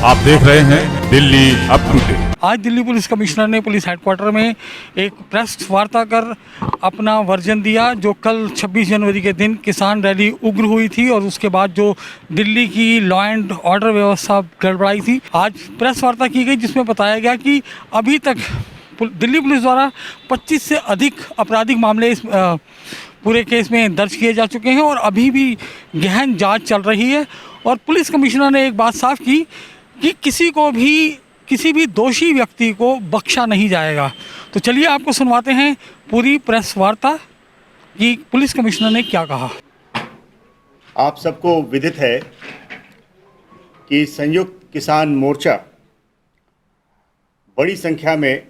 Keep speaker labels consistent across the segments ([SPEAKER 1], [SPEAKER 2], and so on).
[SPEAKER 1] आप देख रहे हैं दिल्ली अप टू डेट।
[SPEAKER 2] आज दिल्ली पुलिस कमिश्नर ने पुलिस हेडक्वार्टर में एक प्रेस वार्ता कर अपना वर्जन दिया। जो कल 26 जनवरी के दिन किसान रैली उग्र हुई थी और उसके बाद जो दिल्ली की लॉ एंड ऑर्डर व्यवस्था गड़बड़ाई थी, आज प्रेस वार्ता की गई जिसमें बताया गया कि अभी तक दिल्ली पुलिस द्वारा 25 से अधिक आपराधिक मामले इस पूरे केस में दर्ज किए जा चुके हैं और अभी भी गहन जांच चल रही है। और पुलिस कमिश्नर ने एक बात साफ की कि किसी भी दोषी व्यक्ति को बख्शा नहीं जाएगा। तो चलिए आपको सुनवाते हैं पूरी प्रेस वार्ता कि पुलिस कमिश्नर ने क्या कहा।
[SPEAKER 3] आप सबको विदित है कि संयुक्त किसान मोर्चा बड़ी संख्या में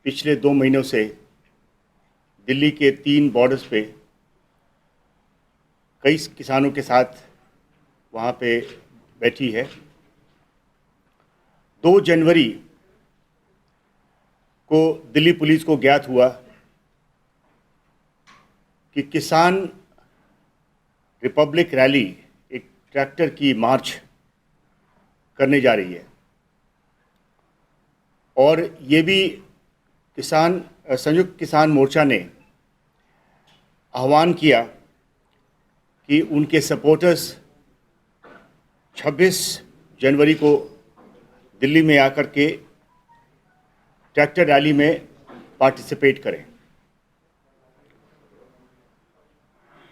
[SPEAKER 3] पिछले 2 महीनों से दिल्ली के 3 बॉर्डर्स पे कई किसानों के साथ वहाँ पे बैठी है। 2 जनवरी को दिल्ली पुलिस को ज्ञात हुआ कि किसान रिपब्लिक रैली एक ट्रैक्टर की मार्च करने जा रही है और ये भी संयुक्त किसान मोर्चा ने आह्वान किया कि उनके सपोर्टर्स 26 जनवरी को दिल्ली में आकर के ट्रैक्टर रैली में पार्टिसिपेट करें।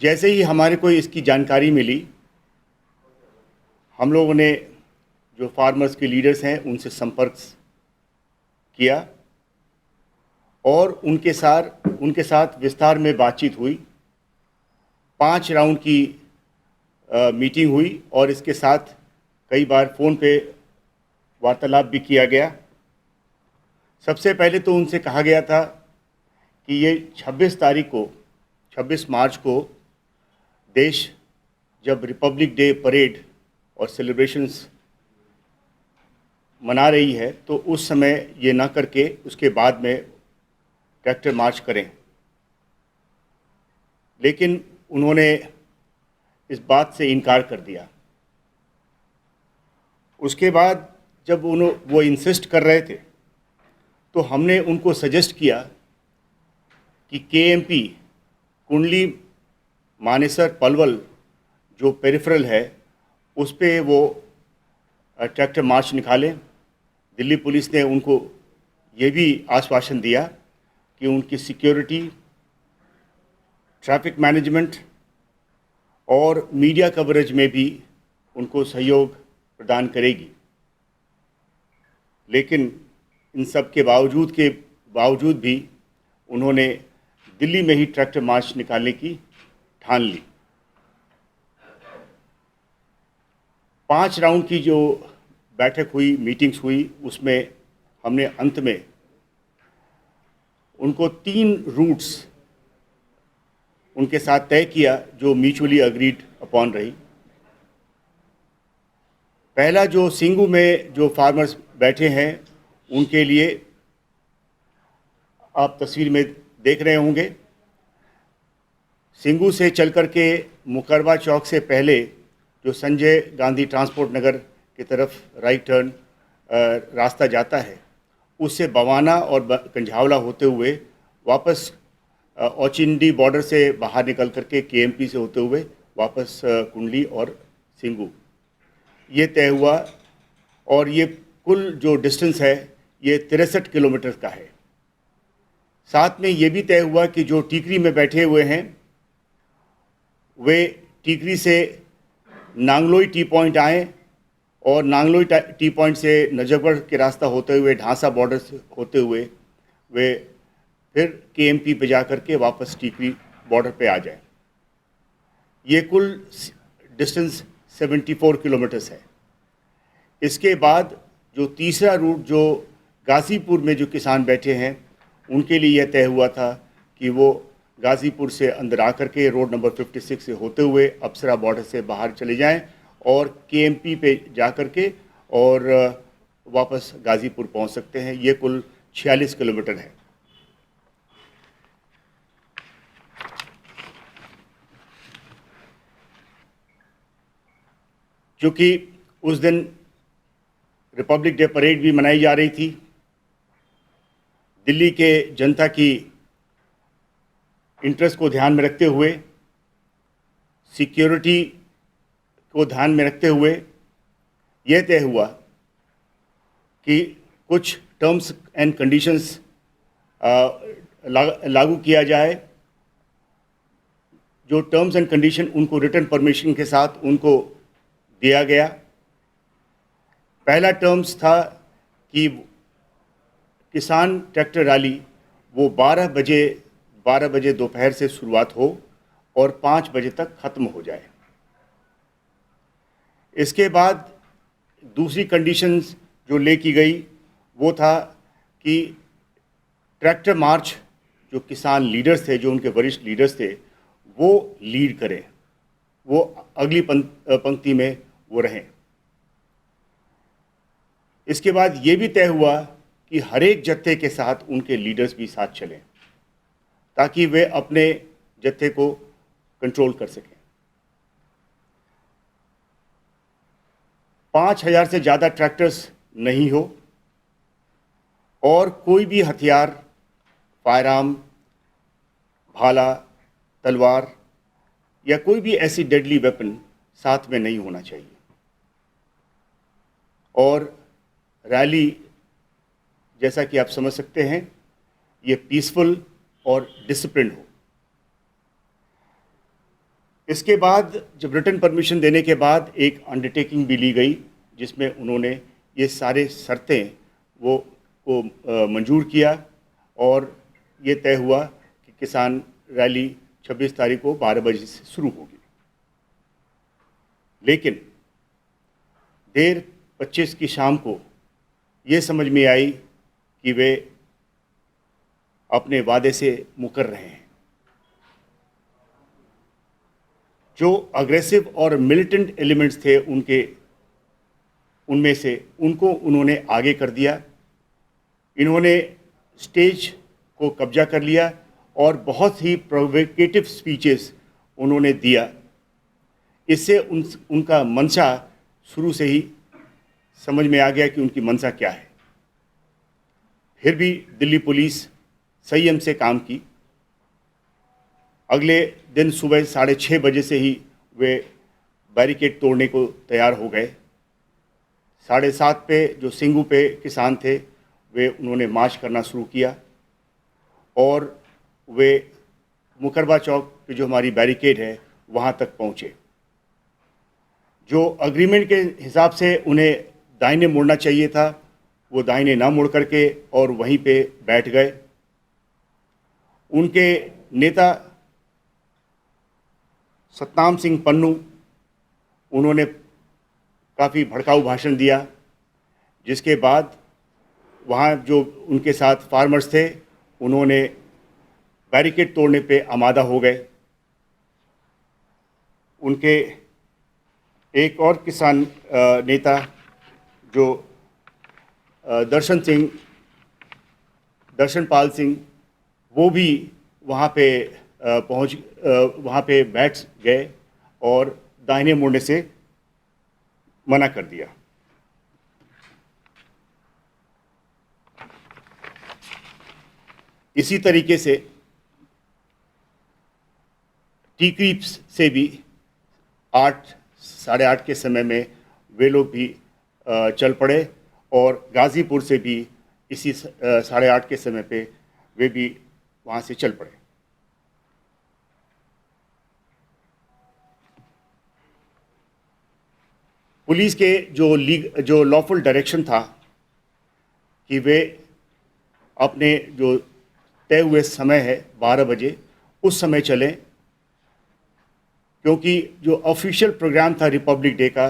[SPEAKER 3] जैसे ही हमारे को इसकी जानकारी मिली, हम लोगों ने जो फार्मर्स के लीडर्स हैं उनसे संपर्क किया और उनके साथ विस्तार में बातचीत हुई। 5 राउंड की मीटिंग हुई और इसके साथ कई बार फ़ोन पे वार्तालाप भी किया गया। सबसे पहले तो उनसे कहा गया था कि ये 26 मार्च को देश जब रिपब्लिक डे परेड और सेलिब्रेशंस मना रही है तो उस समय ये ना करके उसके बाद में ट्रैक्टर मार्च करें। लेकिन उन्होंने इस बात से इनकार कर दिया। उसके बाद जब वो इंसिस्ट कर रहे थे तो हमने उनको सजेस्ट किया कि केएमपी कुंडली मानेसर पलवल जो पेरिफेरल है उस पे वो ट्रैक्टर मार्च निकालें। दिल्ली पुलिस ने उनको ये भी आश्वासन दिया कि उनकी सिक्योरिटी, ट्रैफिक मैनेजमेंट और मीडिया कवरेज में भी उनको सहयोग प्रदान करेगी। लेकिन इन सब के बावजूद भी उन्होंने दिल्ली में ही ट्रैक्टर मार्च निकालने की ठान ली। 5 राउंड की जो बैठक हुई, मीटिंग्स हुई, उसमें हमने अंत में उनको 3 रूट्स उनके साथ तय किया जो म्यूचुअली अग्रीड अपॉन रही। पहला जो सिंगू में जो फार्मर्स बैठे हैं उनके लिए आप तस्वीर में देख रहे होंगे, सिंगू से चल कर के मुकरबा चौक से पहले जो संजय गांधी ट्रांसपोर्ट नगर की तरफ राइट टर्न रास्ता जाता है, उससे बवाना और कंझावला होते हुए वापस औचिंडी बॉर्डर से बाहर निकल करके केएमपी से होते हुए वापस कुंडली और सिंगू ये तय हुआ। और ये कुल जो डिस्टेंस है ये 63 किलोमीटर का है। साथ में ये भी तय हुआ कि जो टीकरी में बैठे हुए हैं वे टीकरी से नांगलोई टी पॉइंट आएँ और नांगलोई टी पॉइंट से नजफगढ़ के रास्ता होते हुए ढांसा बॉर्डर से होते हुए वे फिर केएमपी पे जा कर के वापस टीकरी बॉर्डर पे आ जाए। ये कुल डिस्टेंस 74 किलोमीटर्स है। इसके बाद जो तीसरा रूट जो गाज़ीपुर में जो किसान बैठे हैं उनके लिए यह तय हुआ था कि वो गाज़ीपुर से अंदर आकर के रोड नंबर 56 से होते हुए अप्सरा बॉर्डर से बाहर चले जाएं और केएमपी पे जा कर के और वापस गाज़ीपुर पहुंच सकते हैं। ये कुल 46 किलोमीटर है। क्योंकि उस दिन रिपब्लिक डे परेड भी मनाई जा रही थी। दिल्ली के जनता की इंटरेस्ट को ध्यान में रखते हुए, सिक्योरिटी को ध्यान में रखते हुए यह तय हुआ कि कुछ टर्म्स एंड कंडीशंस लागू किया जाए। जो टर्म्स एंड कंडीशन उनको रिटर्न परमिशन के साथ उनको दिया गया। पहला टर्म्स था कि किसान ट्रैक्टर रैली वो 12 बजे दोपहर से शुरुआत हो और 5 बजे तक ख़त्म हो जाए। इसके बाद दूसरी कंडीशंस जो ले की गई वो था कि ट्रैक्टर मार्च जो किसान लीडर्स थे, जो उनके वरिष्ठ लीडर्स थे, वो लीड करें, वो अगली पंक्ति में वो रहें। इसके बाद ये भी तय हुआ कि हर एक जत्थे के साथ उनके लीडर्स भी साथ चलें ताकि वे अपने जत्थे को कंट्रोल कर सकें। 5000 से ज़्यादा ट्रैक्टर्स नहीं हो और कोई भी हथियार, फायरआर्म, भाला, तलवार या कोई भी ऐसी डेडली वेपन साथ में नहीं होना चाहिए और रैली, जैसा कि आप समझ सकते हैं, ये पीसफुल और डिसिप्लिन हो। इसके बाद जब रिटर्न परमिशन देने के बाद एक अंडरटेकिंग भी ली गई जिसमें उन्होंने ये सारे शर्तें को मंजूर किया और ये तय हुआ कि किसान रैली 26 तारीख को 12 बजे से शुरू होगी। लेकिन देर 25 की शाम को ये समझ में आई कि वे अपने वादे से मुकर रहे हैं। जो अग्रेसिव और मिलिटेंट एलिमेंट्स थे उनमें से उनको उन्होंने आगे कर दिया। इन्होंने स्टेज को कब्जा कर लिया और बहुत ही प्रोवोकेटिव स्पीचेस उन्होंने दिया। इससे उनका मंशा शुरू से ही समझ में आ गया कि उनकी मंशा क्या है। फिर भी दिल्ली पुलिस संयम से काम की। अगले दिन सुबह 6:30 बजे से ही वे बैरिकेड तोड़ने को तैयार हो गए। 7:30 पे जो सिंगू पे किसान थे वे उन्होंने मार्च करना शुरू किया और वे मुकरबा चौक पे जो हमारी बैरिकेड है वहाँ तक पहुँचे। जो अग्रीमेंट के हिसाब से उन्हें दाहिने मुड़ना चाहिए था वो दाहिने ना मुड़ करके और वहीं पे बैठ गए। उनके नेता सतनाम सिंह पन्नू, उन्होंने काफ़ी भड़काऊ भाषण दिया, जिसके बाद वहाँ जो उनके साथ फार्मर्स थे उन्होंने बैरिकेड तोड़ने पे आमादा हो गए। उनके एक और किसान नेता जो दर्शनपाल सिंह, वो भी वहाँ पे बैठ गए और दाहिने मुड़ने से मना कर दिया। इसी तरीके से टीकरी से भी 8, 8:30 के समय में वे लोग भी चल पड़े और गाज़ीपुर से भी इसी 8:30 के समय पे वे भी वहाँ से चल पड़े। पुलिस के जो लॉफुल डायरेक्शन था कि वे अपने जो तय हुए समय है 12 बजे उस समय चलें, क्योंकि जो ऑफिशियल प्रोग्राम था रिपब्लिक डे का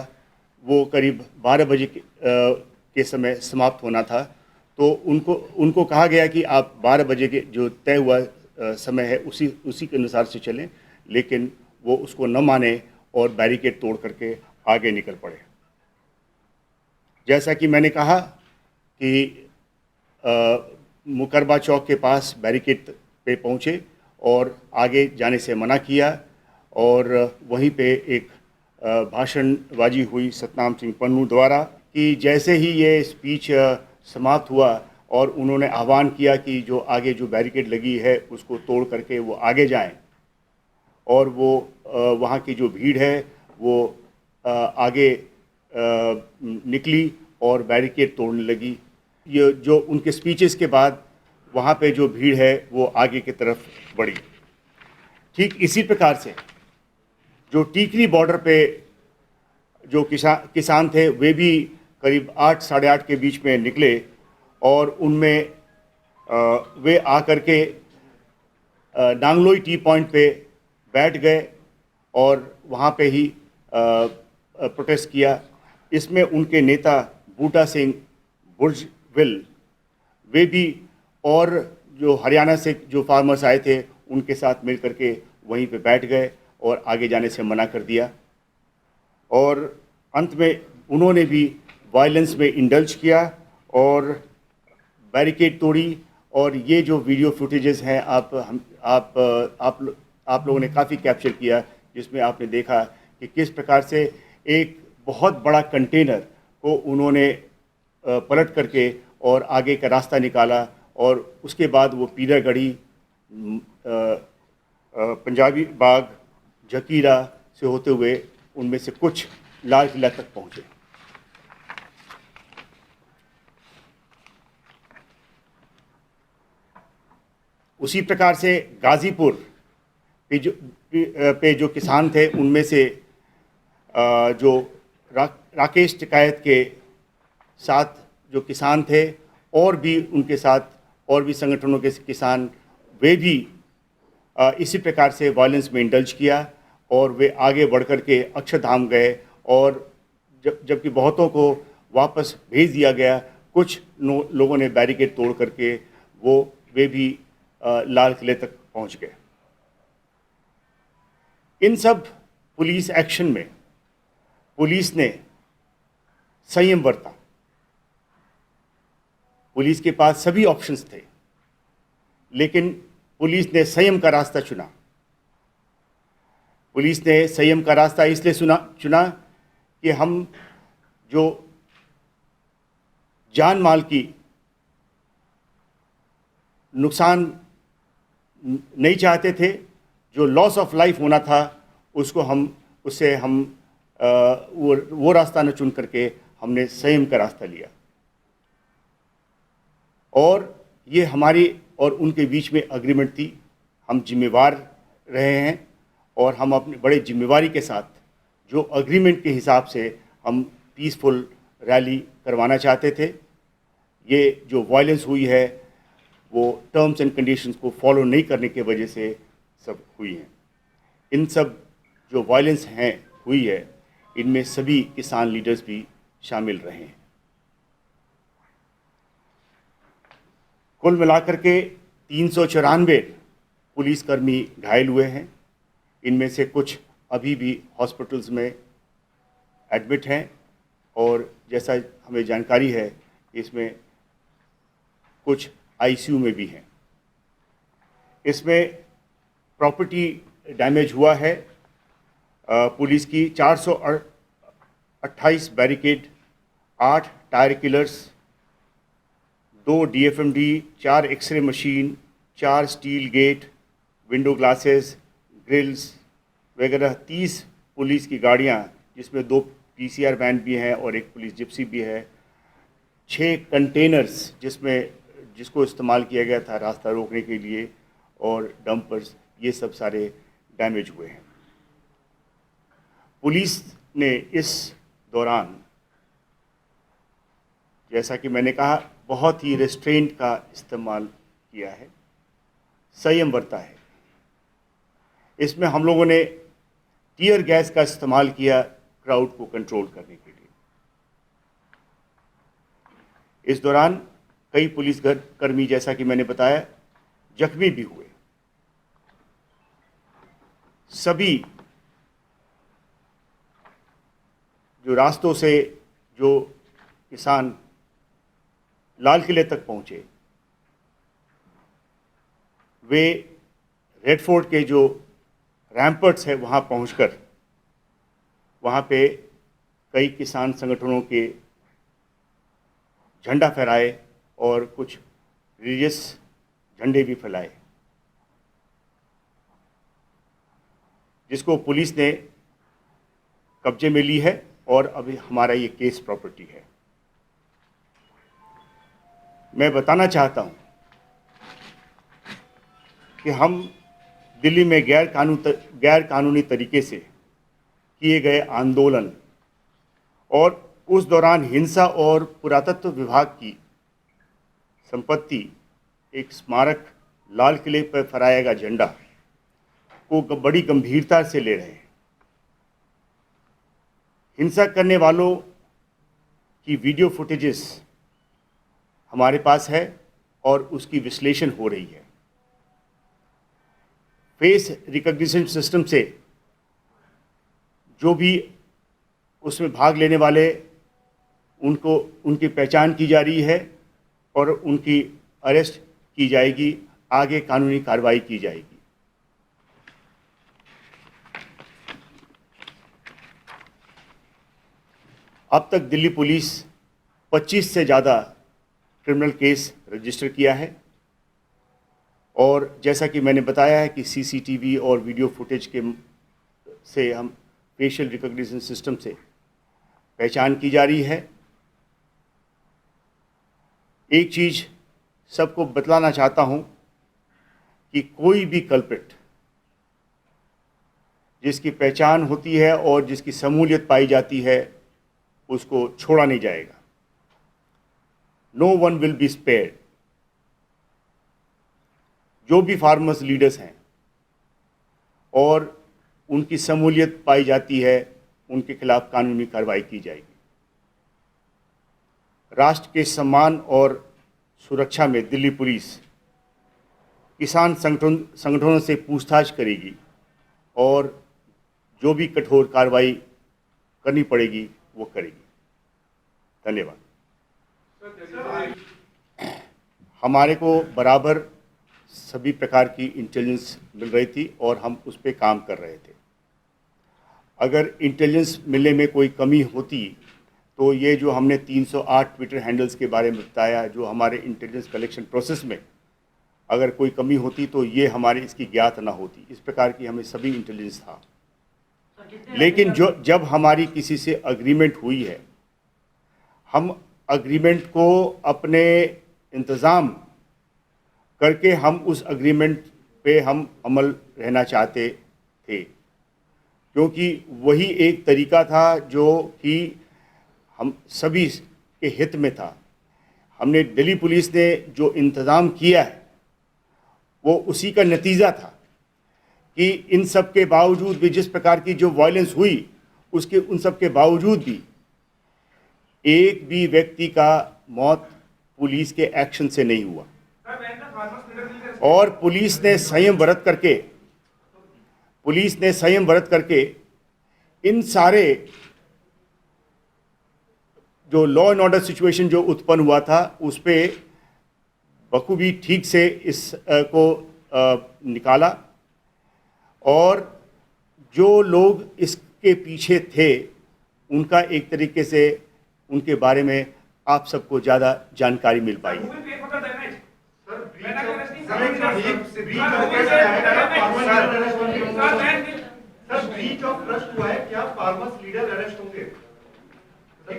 [SPEAKER 3] वो करीब 12 बजे के समय समाप्त होना था। तो उनको कहा गया कि आप 12 बजे के जो तय हुआ समय है उसी के अनुसार से चलें, लेकिन वो उसको न माने और बैरिकेड तोड़ करके आगे निकल पड़े। जैसा कि मैंने कहा कि मुकरबा चौक के पास बैरिकेड पे पहुँचे और आगे जाने से मना किया और वहीं पे एक भाषणबाजी हुई सतनाम सिंह पन्नू द्वारा कि जैसे ही ये स्पीच समाप्त हुआ और उन्होंने आह्वान किया कि जो आगे जो बैरिकेड लगी है उसको तोड़ करके वो आगे जाएं, और वो वहाँ की जो भीड़ है वो आगे निकली और बैरिकेड तोड़ने लगी। ये जो उनके स्पीचेस के बाद वहाँ पे जो भीड़ है वो आगे की तरफ बढ़ी। ठीक इसी प्रकार से जो टीकरी बॉर्डर पे जो किसान थे वे भी करीब 8 साढ़े 8 के बीच में निकले और उनमें वे आकर के नांगलोई टी पॉइंट पे बैठ गए और वहाँ पे ही प्रोटेस्ट किया। इसमें उनके नेता बूटा सिंह बुर्जविल वे भी और जो हरियाणा से जो फार्मर्स आए थे उनके साथ मिल करके वहीं पे बैठ गए और आगे जाने से मना कर दिया। और अंत में उन्होंने भी वायलेंस में इंडल्ज किया और बैरिकेड तोड़ी। और ये जो वीडियो फुटेजेस हैं आप लोगों ने काफ़ी कैप्चर किया, जिसमें आपने देखा कि किस प्रकार से एक बहुत बड़ा कंटेनर को उन्होंने पलट करके और आगे का रास्ता निकाला और उसके बाद वो पीरागढ़ी, पंजाबी बाग, जकीरा से होते हुए उनमें से कुछ लाल किला तक पहुँचे। उसी प्रकार से गाज़ीपुर पे जो किसान थे उनमें से जो राकेश टिकायत के साथ जो किसान थे और भी उनके साथ और भी संगठनों के किसान, वे भी इसी प्रकार से वायलेंस में इंडल्ज किया और वे आगे बढ़ कर के अक्षरधाम गए। और जबकि बहुतों को वापस भेज दिया गया, कुछ लोगों ने बैरिकेड तोड़ करके वे भी लाल किले तक पहुंच गए। इन सब पुलिस एक्शन में पुलिस ने संयम बरता। पुलिस के पास सभी ऑप्शंस थे, लेकिन पुलिस ने संयम का रास्ता चुना। पुलिस ने संयम का रास्ता इसलिए चुना कि हम जो जान माल की नुकसान नहीं चाहते थे, जो लॉस ऑफ लाइफ होना था उससे हम वो रास्ता न चुन करके हमने संयम का रास्ता लिया। और ये हमारी और उनके बीच में एग्रीमेंट थी। हम जिम्मेवार रहे हैं और हम अपनी बड़े जिम्मेवारी के साथ जो एग्रीमेंट के हिसाब से हम पीसफुल रैली करवाना चाहते थे। ये जो वायलेंस हुई है वो टर्म्स एंड कंडीशंस को फॉलो नहीं करने की वजह से सब हुई हैं। इन सब जो वायलेंस हुई है इनमें सभी किसान लीडर्स भी शामिल रहे हैं। कुल मिलाकर के 394 पुलिसकर्मी घायल हुए हैं। इनमें से कुछ अभी भी हॉस्पिटल्स में एडमिट हैं और जैसा हमें जानकारी है इसमें कुछ आईसीयू में भी हैं। इसमें प्रॉपर्टी डैमेज हुआ है। पुलिस की 428 barricade, 8 tyre killers, 2 DFMD, 4 X ray machine, 4 steel gate, window glasses, grills वगैरह 30 पुलिस की गाड़ियां, जिसमें 2 पीसीआर वैन भी हैं और 1 पुलिस जिप्सी भी है, 6 कंटेनर्स जिसको इस्तेमाल किया गया था रास्ता रोकने के लिए, और डंपर्स, ये सब सारे डैमेज हुए हैं। पुलिस ने इस दौरान, जैसा कि मैंने कहा, बहुत ही रेस्ट्रेंट का इस्तेमाल किया है, संयम बरता है। इसमें हम लोगों ने टीयर गैस का इस्तेमाल किया क्राउड को कंट्रोल करने के लिए। इस दौरान कई पुलिसकर्मी, जैसा कि मैंने बताया, जख्मी भी हुए। सभी जो रास्तों से जो किसान लाल किले तक पहुंचे, वे रेड फोर्ट के जो रैम्पर्ट्स है वहां पहुंचकर वहां पे कई किसान संगठनों के झंडा फहराए और कुछ रिलीजियस झंडे भी फैलाए, जिसको पुलिस ने कब्जे में ली है और अभी हमारा ये केस प्रॉपर्टी है। मैं बताना चाहता हूं कि हम दिल्ली में गैर कानूनी तरीके से किए गए आंदोलन और उस दौरान हिंसा और पुरातत्व विभाग की संपत्ति, एक स्मारक, लाल किले पर फहराया गया झंडा को बड़ी गंभीरता से ले रहे हैं। हिंसा करने वालों की वीडियो फुटेजेस हमारे पास है और उसकी विश्लेषण हो रही है। फेस रिकॉग्निशन सिस्टम से जो भी उसमें भाग लेने वाले उनकी पहचान की जा रही है और उनकी अरेस्ट की जाएगी, आगे कानूनी कार्रवाई की जाएगी। अब तक दिल्ली पुलिस 25 से ज़्यादा क्रिमिनल केस रजिस्टर किया है और जैसा कि मैंने बताया है कि सीसीटीवी और वीडियो फुटेज से हम फेशियल रिकॉग्निशन सिस्टम से पहचान की जा रही है। एक चीज़ सबको बतलाना चाहता हूं कि कोई भी कल्प्रिट जिसकी पहचान होती है और जिसकी शमूलियत पाई जाती है उसको छोड़ा नहीं जाएगा। No one will be spared. जो भी फार्मर्स लीडर्स हैं और उनकी शमूलियत पाई जाती है उनके खिलाफ कानूनी कार्रवाई की जाएगी। राष्ट्र के सम्मान और सुरक्षा में दिल्ली पुलिस किसान संगठनों से पूछताछ करेगी और जो भी कठोर कार्रवाई करनी पड़ेगी वो करेगी। धन्यवाद। हमारे को बराबर सभी प्रकार की इंटेलिजेंस मिल रही थी और हम उस पर काम कर रहे थे। अगर इंटेलिजेंस मिलने में कोई कमी होती तो ये जो हमने 308 ट्विटर हैंडल्स के बारे में बताया, जो हमारे इंटेलिजेंस कलेक्शन प्रोसेस में अगर कोई कमी होती तो ये हमारे इसकी ज्ञात ना होती। इस प्रकार की हमें सभी इंटेलिजेंस था। लेकिन जब हमारी किसी से अग्रीमेंट हुई है, हम अग्रीमेंट को अपने इंतज़ाम करके हम उस अग्रीमेंट पे हम अमल रहना चाहते थे, क्योंकि वही एक तरीका था जो कि हम सभी के हित में था। हमने दिल्ली पुलिस ने जो इंतज़ाम किया है वो उसी का नतीजा था कि इन सब के बावजूद भी, जिस प्रकार की जो वायलेंस हुई उसके उन सब के बावजूद भी एक भी व्यक्ति का मौत पुलिस के एक्शन से नहीं हुआ और पुलिस ने संयम बरत करके इन सारे जो लॉ एंड ऑर्डर सिचुएशन जो उत्पन्न हुआ था उस पर बखूबी ठीक से इस को निकाला और जो लोग इसके पीछे थे उनका एक तरीके से उनके बारे में आप सबको ज़्यादा जानकारी मिल पाई है।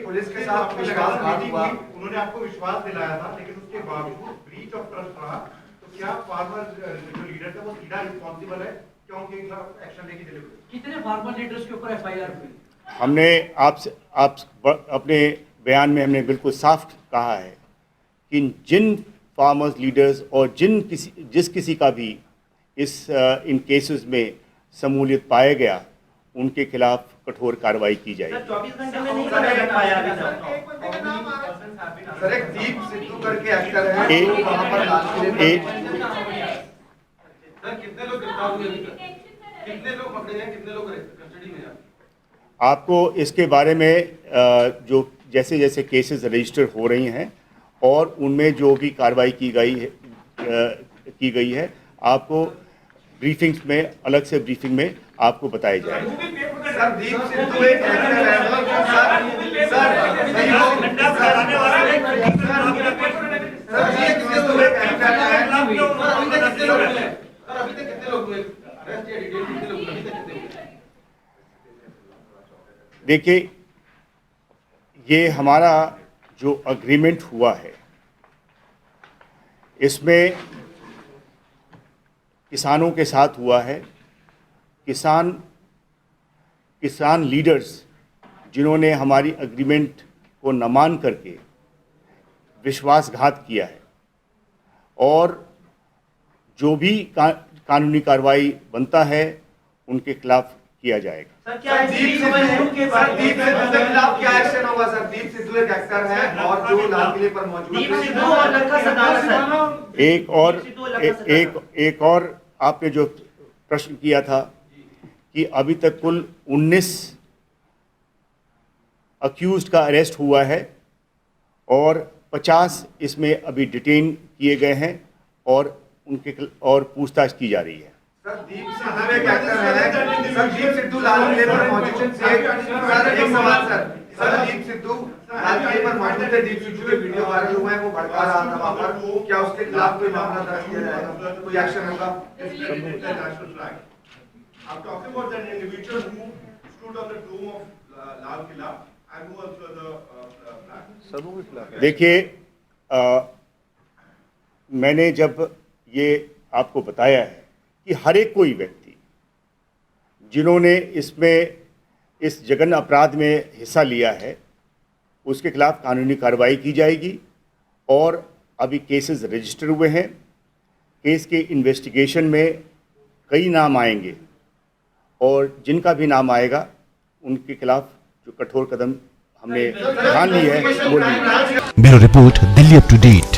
[SPEAKER 4] पुलिस के साथ विश्वासघात हुआ, उन्होंने आपको विश्वास दिलाया था लेकिन उसके बावजूद ब्रीच ऑफ ट्रस्ट रहा, तो क्या फार्मर जो लीडर था वो सीधा रिस्पॉन्सिबल है? क्योंकि एक्शन लेके चले गए। कितने फार्मर लीडर्स के ऊपर एफआईआर हुई?
[SPEAKER 3] हमने आप अपने बयान में हमने बिल्कुल साफ कहा है कि जिन फार्मर्स लीडर्स और जिस किसी का भी इन केसेस में शमूलियत पाया गया उनके खिलाफ कठोर कार्रवाई की जाएगी।
[SPEAKER 4] 24 घंटे में नहीं पाया गया। सर एक दीप सिद्धू करके एक्टर है, वहां पर कितने लोग गिरफ्तार हुए, कितने लोग पकड़े गए, कितने लोग कस्टडी में हैं?
[SPEAKER 3] आपको इसके बारे में जो जैसे जैसे केसेस रजिस्टर हो रही हैं और उनमें जो भी कार्रवाई की गई है आपको ब्रीफिंग्स में, अलग से ब्रीफिंग में आपको बताया जाएगा।
[SPEAKER 4] सर दीप सिद्धू एक एक्टर है। सर
[SPEAKER 3] देखिए, ये हमारा जो अग्रीमेंट हुआ है इसमें किसानों के साथ हुआ है। किसान लीडर्स जिन्होंने हमारी अग्रीमेंट को न मान करके विश्वासघात किया है, और जो भी कानूनी कार्रवाई बनता है उनके खिलाफ किया जाएगा।
[SPEAKER 5] सर, क्या दीप सिद्धू के खिलाफ क्या एक्शन होगा सर? दीप सिद्धू एक एक्टर है और जो लाल किले पर मौजूद है। दीप सिद्धू और लखा सरदार सर।
[SPEAKER 3] एक और आपने जो प्रश्न किया था कि अभी तक कुल 19 अक्यूज्ड का अरेस्ट हुआ है और 50 इसमें अभी डिटेन किए गए हैं और पूछताछ की जा रही है।
[SPEAKER 5] सर, दीप सिद्धू एक एक्टर है। सर, दीप सिद्धू लाल किले पर मौजूद थे। सर, एक सवाल सर। सर, दीप सिद्धू लाल किले पर मौजूद थे। दीप सिद्धू के वीडियो वायरल हुए हैं, वो भड़का रहा था वहां पर। क्या उसके खिलाफ कोई मामला दर्ज किया जाएगा, कोई एक्शन होगा?
[SPEAKER 4] I'm talking about that individual who stood on the dome of Lal Killa and who was the flag.
[SPEAKER 3] देखिए, मैंने जब ये आपको बताया है कि हर एक कोई व्यक्ति जिन्होंने इस जघन्य अपराध में हिस्सा लिया है उसके खिलाफ कानूनी कार्रवाई की जाएगी, और अभी केसेस रजिस्टर हुए हैं। केस के इन्वेस्टिगेशन में कई नाम आएंगे और जिनका भी नाम आएगा उनके खिलाफ जो कठोर कदम हमने ठान ली है वो लेंगे।
[SPEAKER 6] Bureau report, Delhi up to date.